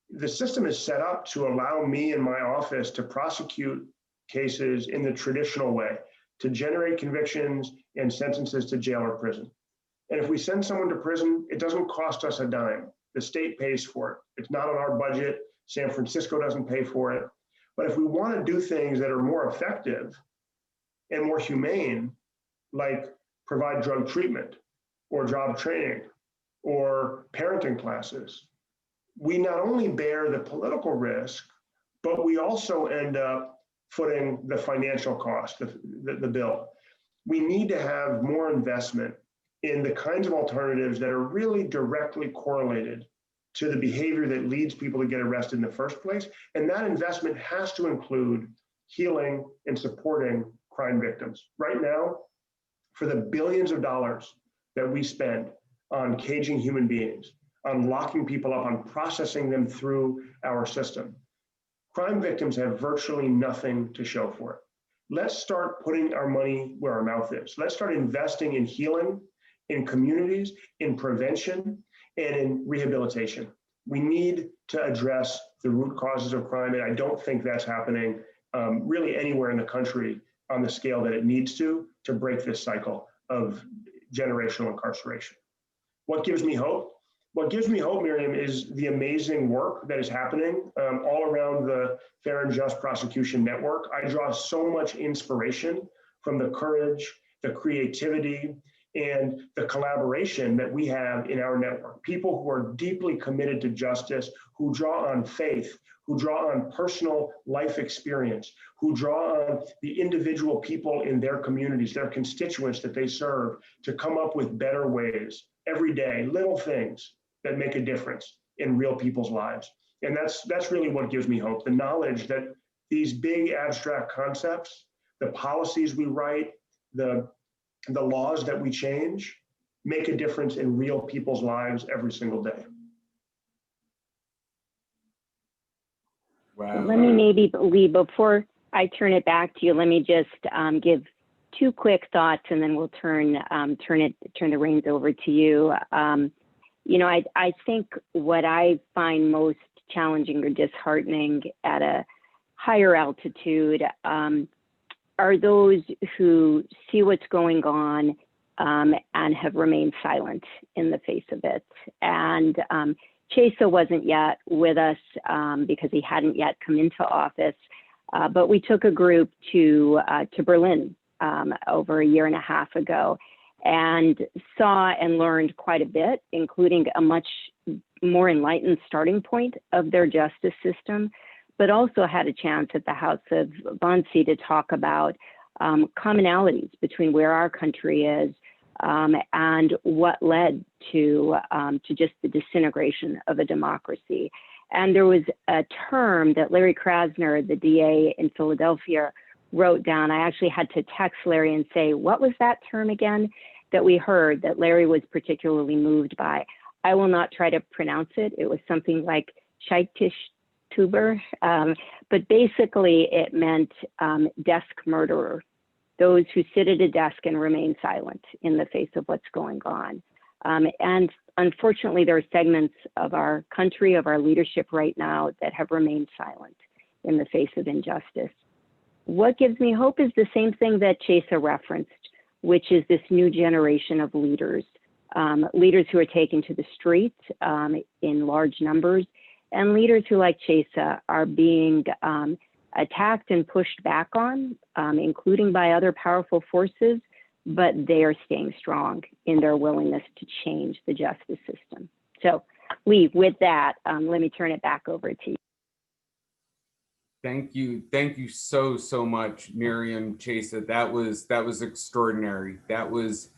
the system is set up to allow me and my office to prosecute cases in the traditional way, to generate convictions and sentences to jail or prison. And if we send someone to prison, it doesn't cost us a dime. The state pays for it. It's not on our budget. San Francisco doesn't pay for it. But if we want to do things that are more effective and more humane, like provide drug treatment or job training or parenting classes, we not only bear the political risk, but we also end up footing the financial cost, the bill. We need to have more investment in the kinds of alternatives that are really directly correlated to the behavior that leads people to get arrested in the first place. And that investment has to include healing and supporting crime victims. Right now, for the billions of dollars that we spend on caging human beings, on locking people up, on processing them through our system, crime victims have virtually nothing to show for it. Let's start putting our money where our mouth is. Let's start investing in healing, in communities, in prevention, and in rehabilitation. We need to address the root causes of crime, and I don't think that's happening really anywhere in the country on the scale that it needs to break this cycle of generational incarceration. What gives me hope? What gives me hope, Miriam, is the amazing work that is happening all around the Fair and Just Prosecution Network. I draw so much inspiration from the courage, the creativity, and the collaboration that we have in our network. People who are deeply committed to justice, who draw on faith, who draw on personal life experience, who draw on the individual people in their communities, their constituents that they serve, to come up with better ways every day, little things that make a difference in real people's lives. And that's really what gives me hope, the knowledge that these big abstract concepts, the policies we write, the laws that we change, make a difference in real people's lives every single day. Wow. Let me maybe, Lee, before I turn it back to you, let me just give 2 quick thoughts, and then we'll turn the reins over to you. I think what I find most challenging or disheartening at a higher altitude are those who see what's going on and have remained silent in the face of it. And Chesa wasn't yet with us because he hadn't yet come into office, but we took a group to Berlin over a year and a half ago and saw and learned quite a bit, including a much more enlightened starting point of their justice system, but also had a chance at the House of Wannsee to talk about commonalities between where our country is and what led to just the disintegration of a democracy. And there was a term that Larry Krasner, the DA in Philadelphia, wrote down. I actually had to text Larry and say, what was that term again that we heard that Larry was particularly moved by? I will not try to pronounce it. It was something like Scheitisch-Tuber, but basically it meant desk murderer, those who sit at a desk and remain silent in the face of what's going on. And unfortunately, there are segments of our country, of our leadership right now that have remained silent in the face of injustice. What gives me hope is the same thing that Chesa referenced, which is this new generation of leaders, leaders who are taken to the streets in large numbers, and leaders who, like Chesa, are being attacked and pushed back on, including by other powerful forces, but they are staying strong in their willingness to change the justice system. So, Lee, with that, let me turn it back over to you. Thank you so much, Miriam, Chesa. That was extraordinary. That was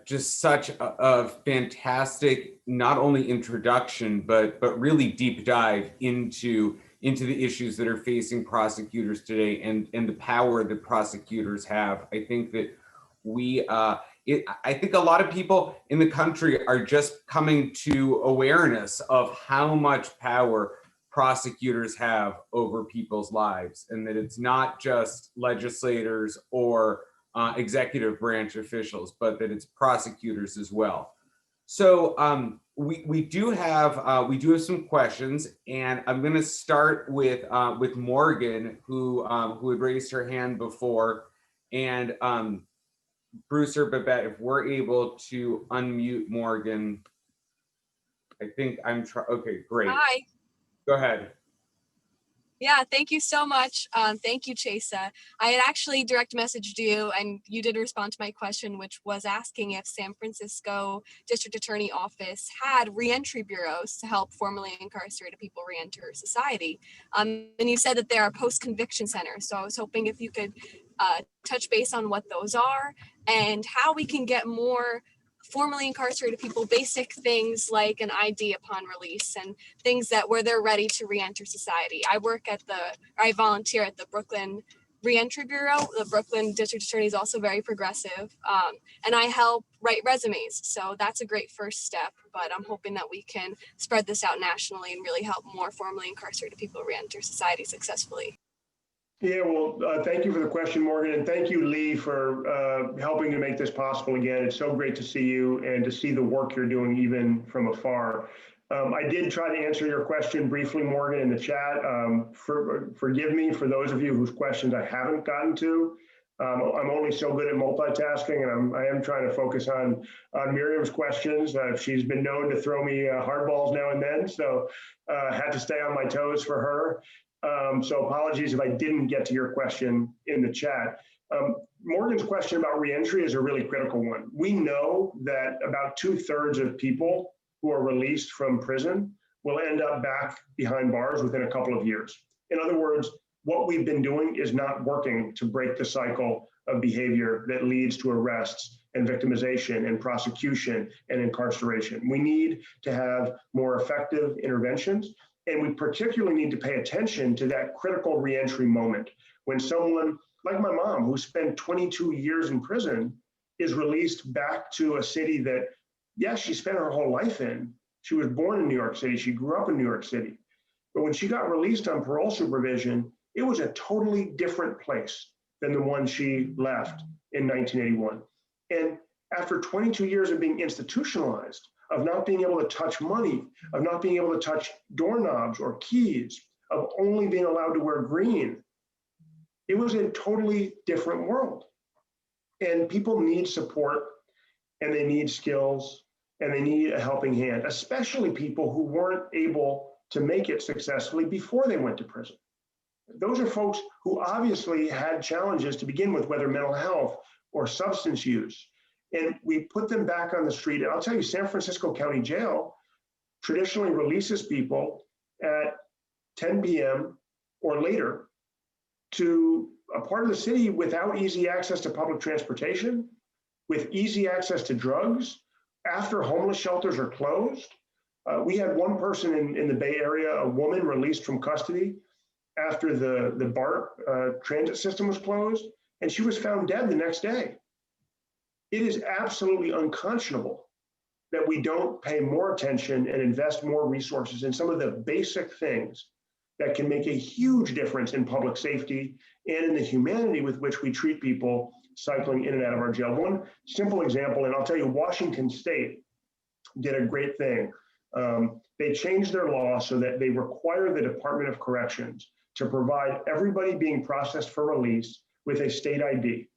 just such a fantastic, not only introduction, but really deep dive into the issues that are facing prosecutors today and the power that prosecutors have. I think that I think a lot of people in the country are just coming to awareness of how much power prosecutors have over people's lives, and that it's not just legislators or executive branch officials, but that it's prosecutors as well. So we do have some questions, and I'm going to start with Morgan, who had raised her hand before, and Bruce or Babette, if we're able to unmute Morgan. I think I'm trying. Okay, great. Hi. Go ahead. Yeah, thank you so much. Thank you, Chesa. I had actually direct messaged you and you did respond to my question, which was asking if San Francisco District Attorney Office had reentry bureaus to help formerly incarcerated people reenter society. And you said that there are post-conviction centers. So I was hoping if you could touch base on what those are and how we can get more formerly incarcerated people basic things like an ID upon release and things that where they're ready to reenter society. I volunteer at the Brooklyn Reentry Bureau. The Brooklyn District Attorney is also very progressive, and I help write resumes. So that's a great first step, but I'm hoping that we can spread this out nationally and really help more formerly incarcerated people reenter society successfully. Yeah, well, thank you for the question, Morgan, and thank you, Lee, for helping to make this possible again. It's so great to see you and to see the work you're doing even from afar. I did try to answer your question briefly, Morgan, in the chat. Forgive me for those of you whose questions I haven't gotten to. I'm only so good at multitasking, and I am trying to focus on Miriam's questions. She's been known to throw me hardballs now and then, so had to stay on my toes for her. So apologies if I didn't get to your question in the chat. Morgan's question about reentry is a really critical one. We know that about 2/3 of people who are released from prison will end up back behind bars within a couple of years. In other words, what we've been doing is not working to break the cycle of behavior that leads to arrests and victimization and prosecution and incarceration. We need to have more effective interventions. And we particularly need to pay attention to that critical reentry moment when someone like my mom, who spent 22 years in prison, is released back to a city that, yes, she spent her whole life in. She was born in New York City. She grew up in New York City. But when she got released on parole supervision, it was a totally different place than the one she left in 1981. And after 22 years of being institutionalized, of not being able to touch money, of not being able to touch doorknobs or keys, of only being allowed to wear green, it was a totally different world. And people need support, and they need skills, and they need a helping hand, especially people who weren't able to make it successfully before they went to prison. Those are folks who obviously had challenges to begin with, whether mental health or substance use. And we put them back on the street. And I'll tell you, San Francisco County Jail traditionally releases people at 10 p.m. or later to a part of the city without easy access to public transportation, with easy access to drugs, after homeless shelters are closed. We had one person in the Bay Area, a woman released from custody after the BART transit system was closed, and she was found dead the next day. It is absolutely unconscionable that we don't pay more attention and invest more resources in some of the basic things that can make a huge difference in public safety and in the humanity with which we treat people cycling in and out of our jail. One simple example, and I'll tell you, Washington State did a great thing. They changed their law so that they require the Department of Corrections to provide everybody being processed for release with a state ID.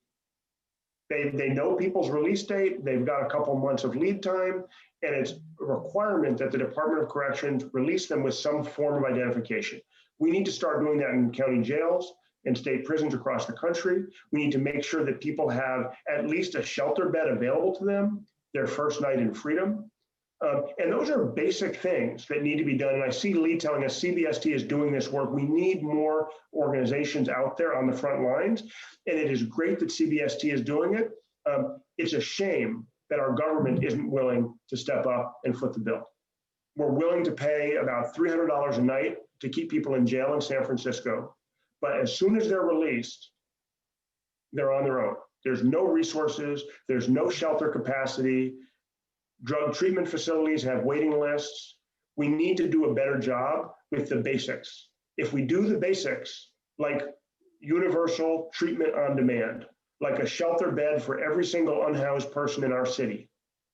They know people's release date, they've got a couple months of lead time, and it's a requirement that the Department of Corrections release them with some form of identification. We need to start doing that in county jails and state prisons across the country. We need to make sure that people have at least a shelter bed available to them their first night in freedom. And those are basic things that need to be done. And I see Lee telling us CBST is doing this work. We need more organizations out there on the front lines. And it is great that CBST is doing it. It's a shame that our government isn't willing to step up and foot the bill. We're willing to pay about $300 a night to keep people in jail in San Francisco. But as soon as they're released, they're on their own. There's no resources, there's no shelter capacity. Drug treatment facilities have waiting lists. We need to do a better job with the basics. If we do the basics, like universal treatment on demand, like a shelter bed for every single unhoused person in our city,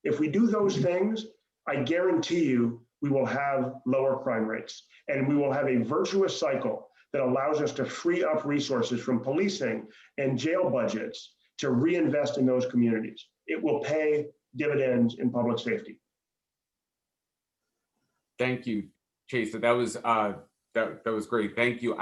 if we do those things, I guarantee you we will have lower crime rates, and we will have a virtuous cycle that allows us to free up resources from policing and jail budgets to reinvest in those communities. It will pay dividends in public safety. Thank you, Chesa. That was great. Thank you.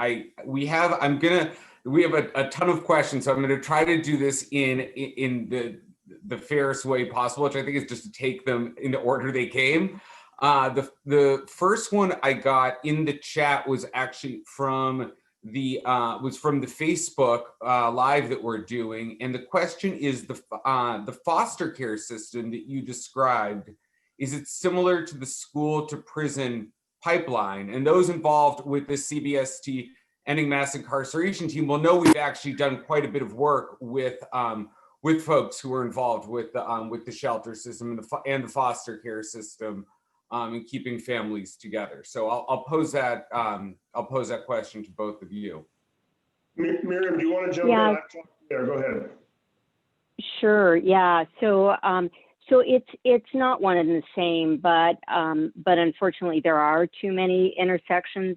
We have a ton of questions, so I'm gonna try to do this in the fairest way possible, which I think is just to take them in the order they came. The first one I got in the chat was actually from the Facebook live that we're doing, and the question is the foster care system that you described, is it similar to the school to prison pipeline? And those involved with the CBST Ending Mass Incarceration team will know we've actually done quite a bit of work with folks who are involved with the shelter system and the foster care system. And keeping families together. So I'll pose that question to both of you. Miriam, do you want to jump in? There, go ahead. Sure. Yeah. So it's not one and the same, but unfortunately there are too many intersections.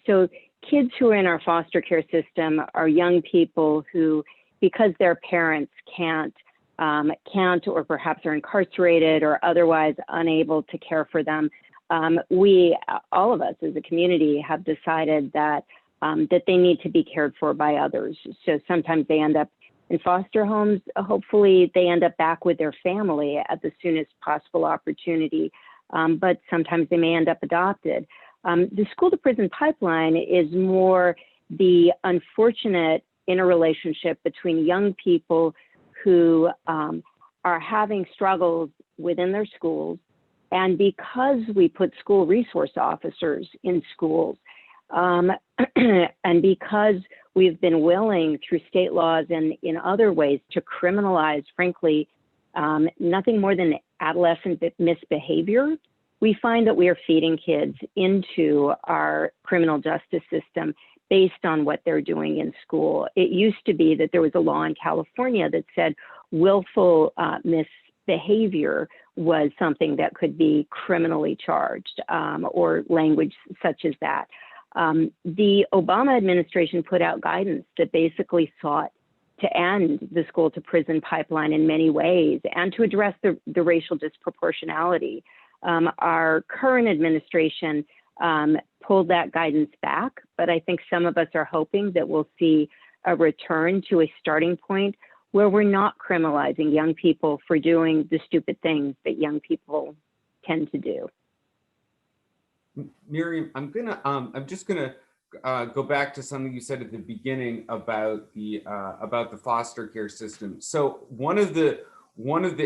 So kids who are in our foster care system are young people who, because their parents can't or perhaps are incarcerated or otherwise unable to care for them, all of us as a community have decided that they need to be cared for by others. So sometimes they end up in foster homes. Hopefully they end up back with their family at the soonest possible opportunity, but sometimes they may end up adopted. The school to prison pipeline is more the unfortunate interrelationship between young people who are having struggles within their schools. And because we put school resource officers in schools, and because we've been willing through state laws and in other ways to criminalize, frankly, nothing more than adolescent misbehavior, we find that we are feeding kids into our criminal justice system based on what they're doing in school. It used to be that there was a law in California that said willful misbehavior was something that could be criminally charged, or language such as that. The Obama administration put out guidance that basically sought to end the school to prison pipeline in many ways and to address the racial disproportionality. Our current administration pulled that guidance back, but I think some of us are hoping that we'll see a return to a starting point where we're not criminalizing young people for doing the stupid things that young people tend to do. Miriam, I'm just gonna go back to something you said at the beginning about the foster care system. So one of the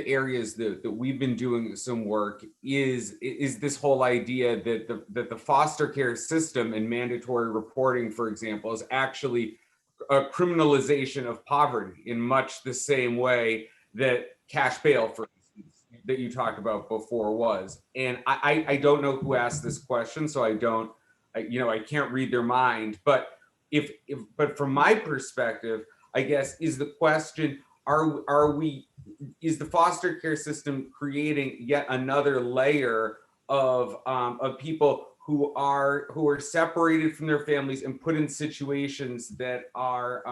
areas that we've been doing some work is this whole idea that the foster care system and mandatory reporting, for example, is actually a criminalization of poverty in much the same way that cash bail, for instance, that you talked about before was. And I don't know who asked this question, so I can't read their mind. But but from my perspective, I guess is the question: is the foster care system creating yet another layer of people who are separated from their families and put in situations that are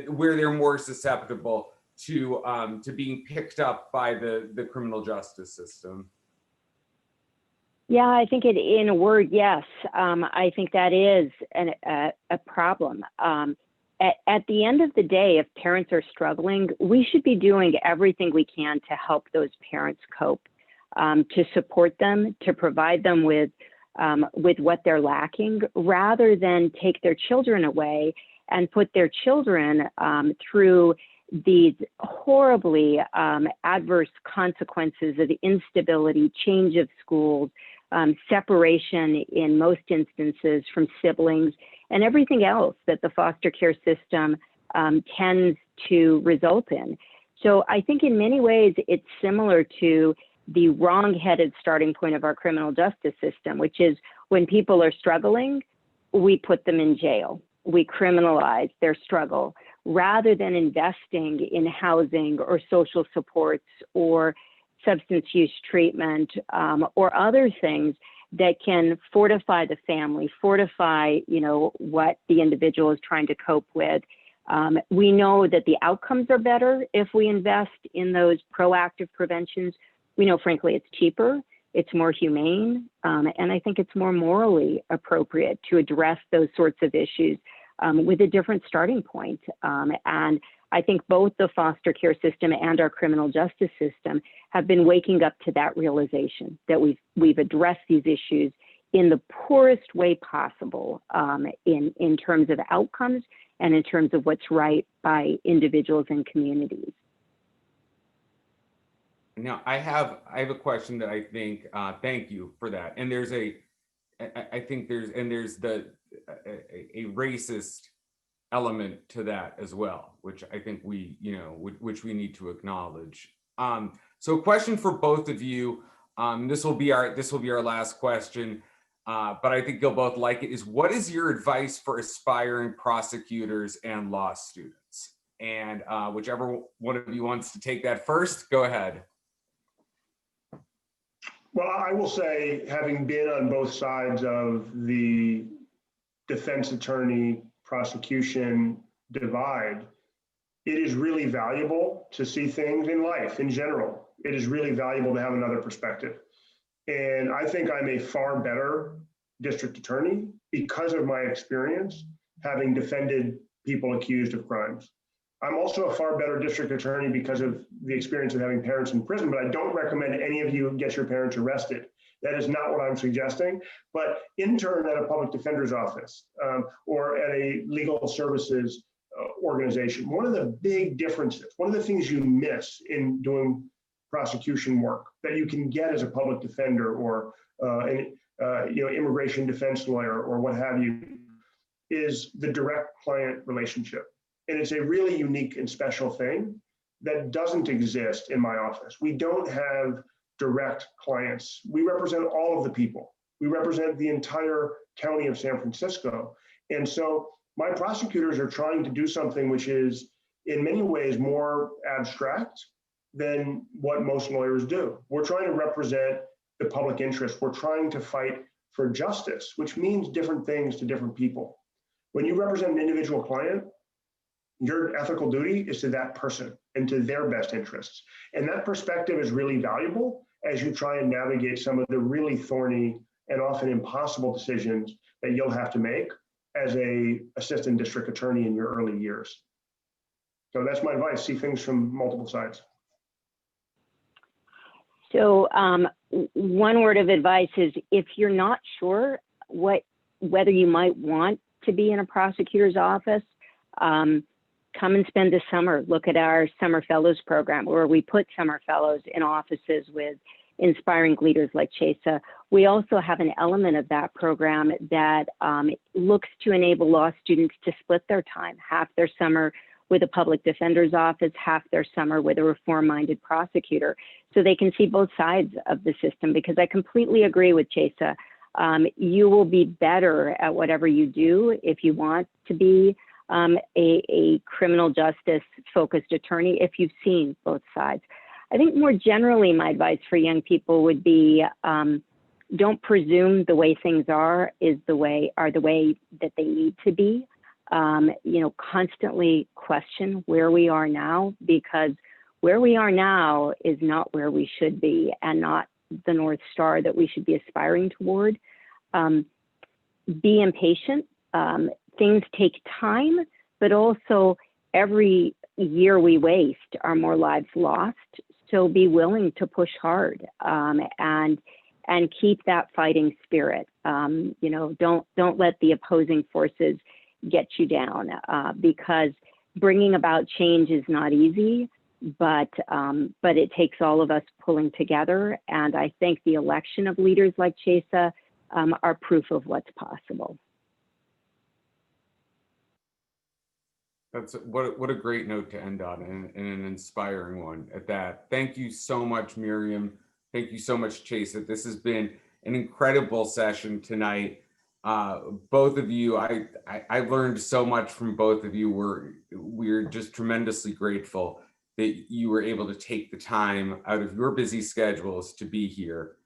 where they're more susceptible to being picked up by the criminal justice system? Yeah, I think in a word, yes. I think that is a problem. At the end of the day, if parents are struggling, we should be doing everything we can to help those parents cope, to support them, to provide them with what they're lacking, rather than take their children away and put their children through these horribly adverse consequences of instability, change of schools, separation in most instances from siblings, and everything else that the foster care system tends to result in. So I think in many ways it's similar to the wrong-headed starting point of our criminal justice system, which is when people are struggling, we put them in jail. We criminalize their struggle rather than investing in housing or social supports or substance use treatment or other things that can fortify the family, fortify, what the individual is trying to cope with. We know that the outcomes are better if we invest in those proactive preventions. We know, frankly, it's cheaper, it's more humane, and I think it's more morally appropriate to address those sorts of issues with a different starting point. And I think both the foster care system and our criminal justice system have been waking up to that realization that we've addressed these issues in the poorest way possible in terms of outcomes and in terms of what's right by individuals and communities. Now, I have a question that I think, thank you for that. And there's a racist element to that as well, which I think which we need to acknowledge. So a question for both of you, this will be our last question, but I think you'll both like it, is what is your advice for aspiring prosecutors and law students? And whichever one of you wants to take that first, go ahead. Well, I will say, having been on both sides of the defense attorney prosecution divide, it is really valuable to see things in life in general. It is really valuable to have another perspective. And I think I'm a far better district attorney because of my experience having defended people accused of crimes. I'm also a far better district attorney because of the experience of having parents in prison, but I don't recommend any of you get your parents arrested. That is not what I'm suggesting, but intern at a public defender's office or at a legal services organization. One of the big differences, one of the things you miss in doing prosecution work that you can get as a public defender or an immigration defense lawyer or what have you, is the direct client relationship. And it's a really unique and special thing that doesn't exist in my office. We don't have direct clients. We represent all of the people. We represent the entire county of San Francisco. And so my prosecutors are trying to do something which is in many ways more abstract than what most lawyers do. We're trying to represent the public interest. We're trying to fight for justice, which means different things to different people. When you represent an individual client, your ethical duty is to that person and to their best interests. And that perspective is really valuable as you try and navigate some of the really thorny and often impossible decisions that you'll have to make as a assistant district attorney in your early years. So that's my advice, see things from multiple sides. So one word of advice is, if you're not sure whether you might want to be in a prosecutor's office, come and spend the summer. Look at our Summer Fellows program, where we put summer fellows in offices with inspiring leaders like Chesa. We also have an element of that program that looks to enable law students to split their time, half their summer with a public defender's office, half their summer with a reform-minded prosecutor, so they can see both sides of the system. Because I completely agree with Chesa. You will be better at whatever you do if you want to be a criminal justice focused attorney if you've seen both sides. I think more generally, my advice for young people would be, don't presume the way things are the way that they need to be. Constantly question where we are now, because where we are now is not where we should be and not the North Star that we should be aspiring toward. Be impatient. Things take time, but also every year we waste are more lives lost. So be willing to push hard and keep that fighting spirit. Don't let the opposing forces get you down, because bringing about change is not easy, but it takes all of us pulling together. And I think the election of leaders like Chesa are proof of what's possible. That's what a great note to end on, and an inspiring one at that. Thank you so much, Miriam. Thank you so much, Chesa. This has been an incredible session tonight. Both of you, I learned so much from both of you. We're just tremendously grateful that you were able to take the time out of your busy schedules to be here.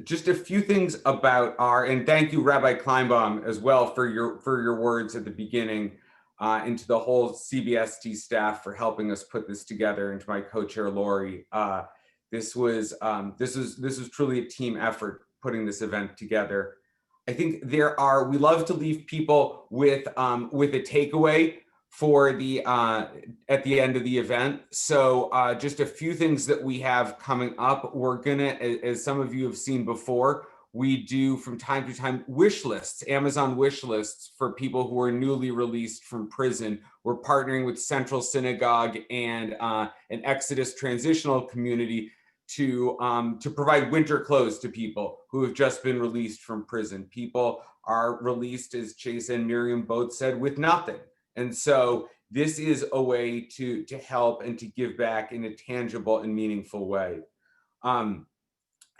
Just a few things about and thank you, Rabbi Kleinbaum, as well, for your words at the beginning. And to the whole CBST staff for helping us put this together, and to my co-chair Laurie. This was truly a team effort putting this event together. I think we love to leave people with a takeaway for the at the end of the event. So just a few things that we have coming up. We're gonna, as some of you have seen before, we do from time to time wish lists, Amazon wish lists for people who are newly released from prison. We're partnering with Central Synagogue and an Exodus transitional community to provide winter clothes to people who have just been released from prison. People are released, as Chesa and Miriam both said, with nothing. And so this is a way to help and to give back in a tangible and meaningful way.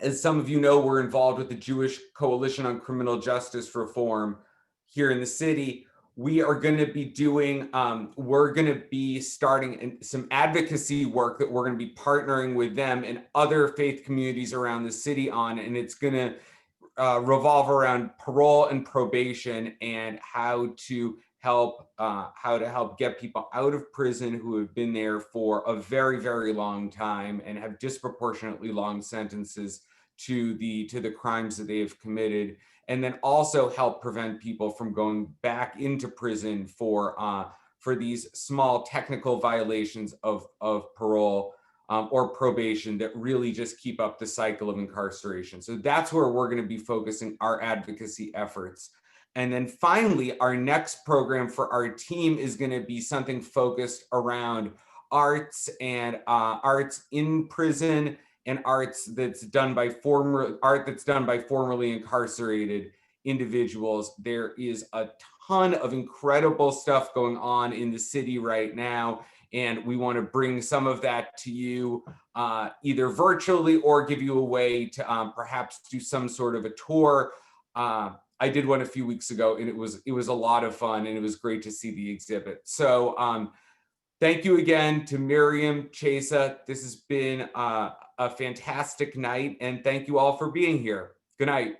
As some of you know, we're involved with the Jewish Coalition on Criminal Justice Reform here in the city. We are going to be doing, we're going to be starting some advocacy work that we're going to be partnering with them and other faith communities around the city on, and it's going to revolve around parole and probation and how to help get people out of prison who have been there for a very, very long time and have disproportionately long sentences to the crimes that they have committed, and then also help prevent people from going back into prison for these small technical violations of parole or probation that really just keep up the cycle of incarceration. So that's where we're going to be focusing our advocacy efforts. And then finally, our next program for our team is going to be something focused around arts and arts in prison and arts that's done by formerly incarcerated individuals. There is a ton of incredible stuff going on in the city right now, and we want to bring some of that to you either virtually or give you a way to perhaps do some sort of a tour. I did one a few weeks ago, and it was a lot of fun, and it was great to see the exhibit. So thank you again to Miriam, Chesa. This has been a fantastic night, and thank you all for being here. Good night.